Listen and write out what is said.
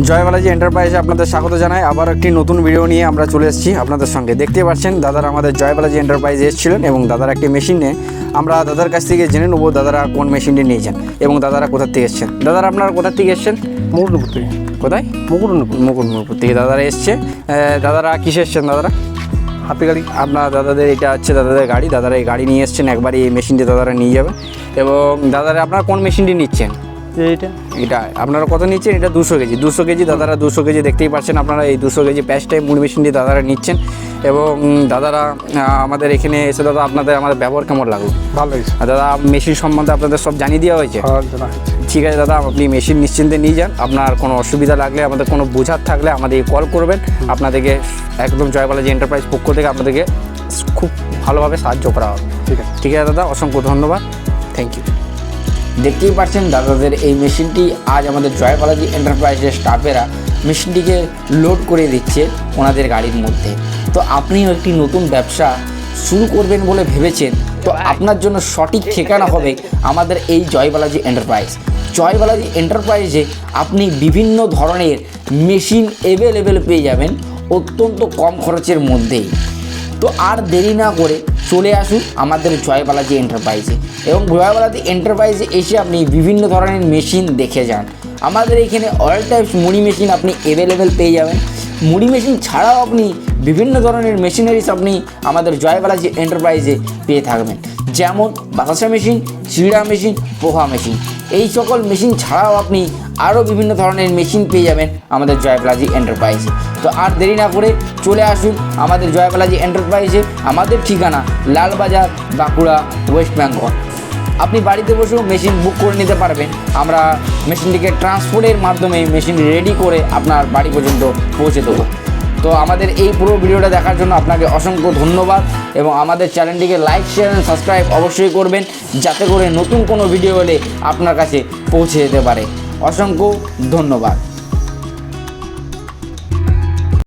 জয় বালাজি এন্টারপ্রাইজে আপনাদের স্বাগত জানাই। আবার একটি নতুন ভিডিও নিয়ে আমরা চলে এসেছি আপনাদের সঙ্গে। দেখতে পাচ্ছেন দাদারা আমাদের জয় বালাজি এন্টারপ্রাইজে এসেছিলেন এবং দাদারা একটি মেশিন নিয়ে আমরা দাদার কাছ থেকে জেনে নেবো দাদারা কোন মেশিনটি নিয়েছেন এবং দাদারা কোথার থেকে এসেছেন। দাদারা আপনারা কোথার থেকে এসেছেন? মুকুটমণিপুর থেকে। কোথায়? মুকুটমণিপুর থেকে দাদারা এসছে। দাদারা কিসে এসছেন? দাদারা হাতি গাড়ি। আপনার দাদাদের এটা হচ্ছে দাদাদের গাড়ি। দাদারা এই গাড়ি নিয়ে এসছেন, একবারই এই মেশিনটি দাদারা নিয়ে যাবেন। এবং দাদারা আপনারা কোন মেশিনটি নিচ্ছেন? এটা আপনারা কত নিচ্ছেন? এটা 200 কেজি। 200 কেজি দাদারা 200 কেজি দেখতেই পাচ্ছেন আপনারা। এই 200 কেজি প্যাচ টাইপ মুড়ি মেশিনটি দাদারা নিচ্ছেন। এবং দাদারা আমাদের এখানে এসে দাদা আমাদের ব্যবহার কেমন লাগলো? ভালো লাগছে। আর দাদা মেশিন সম্বন্ধে আপনাদের সব জানিয়ে দেওয়া হয়েছে? ঠিক আছে দাদা, আপনি মেশিন নিশ্চিন্তে নিয়ে যান। আপনার কোনো অসুবিধা লাগলে, আমাদের কোনো বোঝার থাকলে আমাদেরকে কল করবেন। আপনাদেরকে একদম জয় বালাজি এন্টারপ্রাইজ পক্ষ থেকে আপনাদেরকে খুব ভালোভাবে সাহায্য করা হবে। ঠিক আছে দাদা, অসংখ্য ধন্যবাদ। Thank you. দেখতেই পাচ্ছেন দাদাদের এই মেশিনটি আজ আমাদের জয় বালাজি এন্টারপ্রাইজের স্টাফেরা মেশিনটিকে লোড করে দিচ্ছে ওনাদের গাড়ির মধ্যে। তো আপনিও একটি নতুন ব্যবসা শুরু করবেন বলে ভেবেছেন, তো আপনার জন্য সঠিক ঠিকানা হবে আমাদের এই জয় বালাজি এন্টারপ্রাইজ। জয় বালাজি এন্টারপ্রাইজে আপনি বিভিন্ন ধরনের মেশিন অ্যাভেলেবেল পেয়ে যাবেন অত্যন্ত কম খরচের মধ্যেই। তো আর দেরি না করে চলে আসুন আমাদের জয় বালাজি এন্টারপ্রাইজে এবং জয় বালাজি এন্টারপ্রাইজে এসে আপনি বিভিন্ন ধরনের মেশিন দেখে যান। আমাদের এখানে অল টাইপস মুড়ি মেশিন আপনি অ্যাভেলেবেল পেয়ে যাবেন। মুড়ি মেশিন ছাড়াও আপনি বিভিন্ন ধরনের মেশিনারিজ আপনি আমাদের জয় বালাজি এন্টারপ্রাইজে পেয়ে থাকবেন, যেমন বাতাসা মেশিন, চিড়া মেশিন, পোহা মেশিন। এই সকল মেশিন ছাড়াও আপনি আরও বিভিন্ন ধরনের মেশিন পেয়ে যাবেন আমাদের জয় বালাজি এন্টারপ্রাইজে। তো আর দেরি না করে চলে আসুন আমাদের জয় বালাজি এন্টারপ্রাইজে। আমাদের ঠিকানা লালবাজার, বাঁকুড়া, ওয়েস্ট বেঙ্গল। আপনি বাড়িতে বসেও মেশিন বুক করে নিতে পারবেন। আমরা মেশিনটিকে ট্রান্সপোর্টের মাধ্যমে মেশিন রেডি করে আপনার বাড়ি পর্যন্ত পৌঁছে দেবো। তো আমাদের এই পুরো ভিডিওটা দেখার জন্য আপনাকে অসংখ্য ধন্যবাদ এবং আমাদের চ্যানেলটিকে লাইক, শেয়ার এবং সাবস্ক্রাইব অবশ্যই করবেন, যাতে করে নতুন কোনো ভিডিও হলে আপনার কাছে পৌঁছে যেতে পারে। অসংখ্য ধন্যবাদ।